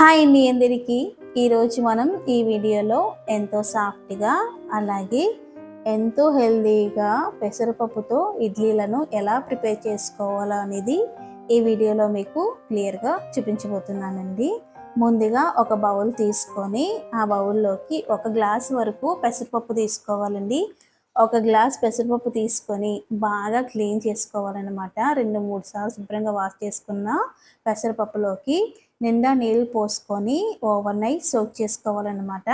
Hi అండి అందరికీ. ఈరోజు మనం ఈ వీడియోలో ఎంతో సాఫ్ట్గా అలాగే ఎంతో హెల్తీగా పెసరపప్పుతో ఇడ్లీలను ఎలా ప్రిపేర్ చేసుకోవాలో అనేది ఈ వీడియోలో మీకు క్లియర్గా చూపించబోతున్నానండి. ముందుగా ఒక బౌల్ తీసుకొని ఆ బౌల్లోకి 1 గ్లాస్ వరకు పెసరపప్పు తీసుకోవాలండి. 1 గ్లాస్ పెసరపప్పు తీసుకొని బాగా క్లీన్ చేసుకోవాలన్నమాట. 2-3 సార్లు శుభ్రంగా వాష్ చేసుకున్న పెసరపప్పులోకి నిండా నీళ్ళు పోసుకొని ఓవర్ నైట్ సోక్ చేసుకోవాలన్నమాట.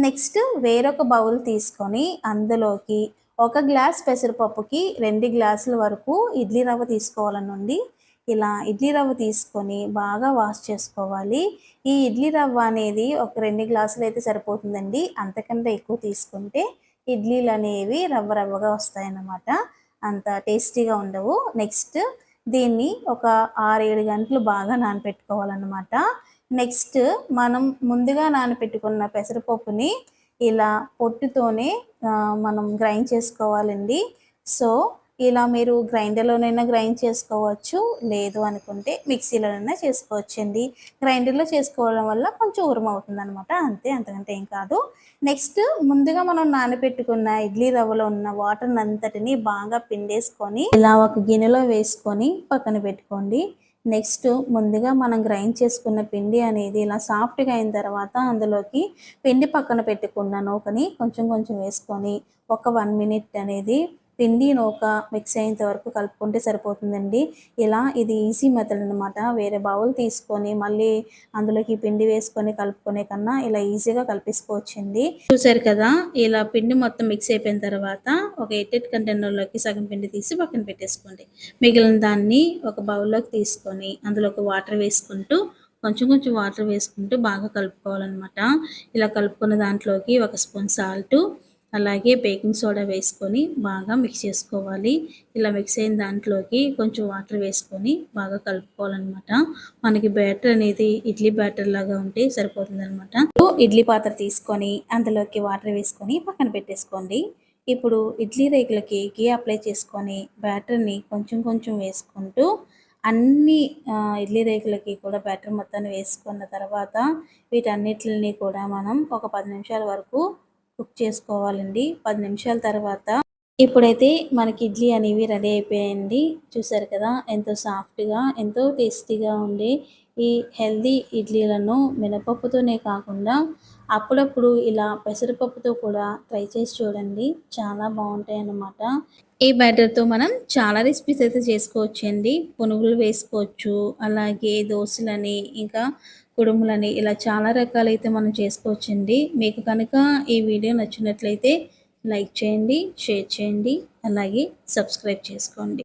నెక్స్ట్ వేరొక బౌల్ తీసుకొని అందులోకి 1 గ్లాస్ పెసరపప్పుకి 2 గ్లాసుల వరకు ఇడ్లీ రవ్వ తీసుకోవాలనండి. ఇలా ఇడ్లీ రవ్వ తీసుకొని బాగా వాష్ చేసుకోవాలి. ఈ ఇడ్లీ రవ్వ అనేది ఒక 2 గ్లాసులు అయితే సరిపోతుందండి. అంతకంటే ఎక్కువ తీసుకుంటే ఇడ్లీలు అనేవి రవ్వ రవ్వగా వస్తాయన్నమాట. అంత టేస్టీగా ఉండవు. నెక్స్ట్ దీన్ని ఒక 6-7 గంటలు బాగా నానపెట్టుకోవాలన్నమాట. నెక్స్ట్ మనం ముందుగా నానపెట్టుకున్న పెసరపప్పుని ఇలా పొట్టుతోనే మనం గ్రైండ్ చేసుకోవాలండి. సో ఇలా మీరు గ్రైండర్లోనైనా గ్రైండ్ చేసుకోవచ్చు, లేదు అనుకుంటే మిక్సీలోనైనా చేసుకోవచ్చండి. గ్రైండర్లో చేసుకోవడం వల్ల కొంచెం ఉరుమవుతుందనమాట, అంతే, అంతకంటే ఏం కాదు. నెక్స్ట్ ముందుగా మనం నానబెట్టుకున్న ఇడ్లీ రవ్వలో ఉన్న వాటర్ అంతటిని బాగా పిండేసుకొని ఇలా ఒక గిన్నెలో వేసుకొని పక్కన పెట్టుకోండి. నెక్స్ట్ ముందుగా మనం గ్రైండ్ చేసుకున్న పిండి అనేది ఇలా సాఫ్ట్గా అయిన తర్వాత అందులోకి పిండి పక్కన పెట్టుకున్న నూకని కొంచెం కొంచెం వేసుకొని ఒక 1 మినిట్ అనేది పిండి నూక మిక్స్ అయ్యేంత వరకు కలుపుకుంటే సరిపోతుందండి. ఇలా ఇది ఈజీ మెథడ్ అనమాట. వేరే బౌల్ తీసుకొని మళ్ళీ అందులోకి పిండి వేసుకొని కలుపుకునే కన్నా ఇలా ఈజీగా కలిపేసుకోవచ్చండి. చూసారు కదా, ఇలా పిండి మొత్తం మిక్స్ అయిపోయిన తర్వాత ఒక ఎయిటెడ్ కంటైనర్లోకి సగం పిండి తీసి పక్కన పెట్టేసుకోండి. మిగిలిన దాన్ని ఒక బౌల్లోకి తీసుకొని అందులోకి వాటర్ వేసుకుంటూ కొంచెం కొంచెం వాటర్ వేసుకుంటూ బాగా కలుపుకోవాలన్నమాట. ఇలా కలుపుకున్న దాంట్లోకి 1 స్పూన్ సాల్టు అలాగే బేకింగ్ సోడా వేసుకొని బాగా మిక్స్ చేసుకోవాలి. ఇలా మిక్స్ అయిన దాంట్లోకి కొంచెం వాటర్ వేసుకొని బాగా కలుపుకోవాలన్నమాట. మనకి బ్యాటర్ అనేది ఇడ్లీ బ్యాటర్ లాగా ఉంటే సరిపోతుందన్నమాట. ఇడ్లీ పాత్ర తీసుకొని అందులోకి వాటర్ వేసుకొని పక్కన పెట్టేసుకోండి. ఇప్పుడు ఇడ్లీ రేకులకి గీ అప్లై చేసుకొని బ్యాటర్ని కొంచెం కొంచెం వేసుకుంటూ అన్ని ఇడ్లీ రేకులకి కూడా బ్యాటర్ మొత్తాన్ని వేసుకున్న తర్వాత వీటన్నిటిని కూడా మనం ఒక 10 నిమిషాల వరకు కుక్ చేసుకోవాలండి. 10 నిమిషాల తర్వాత ఇప్పుడైతే మనకి ఇడ్లీ అనేవి రెడీ అయిపోయాయండి. చూసారు కదా, ఎంతో సాఫ్ట్గా ఎంతో టేస్టీగా ఉండే ఈ హెల్దీ ఇడ్లీలను మినపప్పుతోనే కాకుండా అప్పుడప్పుడు ఇలా పెసరపప్పుతో కూడా ట్రై చేసి చూడండి, చాలా బాగుంటాయి అన్నమాట. ఈ బ్యాటర్తో మనం చాలా రెసిపీస్ అయితే చేసుకోవచ్చండి. పునుగులు వేసుకోవచ్చు, అలాగే దోశలని, ఇంకా కుడుములని, ఇలా చాలా రకాలైతే మనం చేసుకోవచ్చండి. మీకు కనుక ఈ వీడియో నచ్చినట్లయితే లైక్ చేయండి, షేర్ చేయండి, అలాగే సబ్స్క్రైబ్ చేసుకోండి.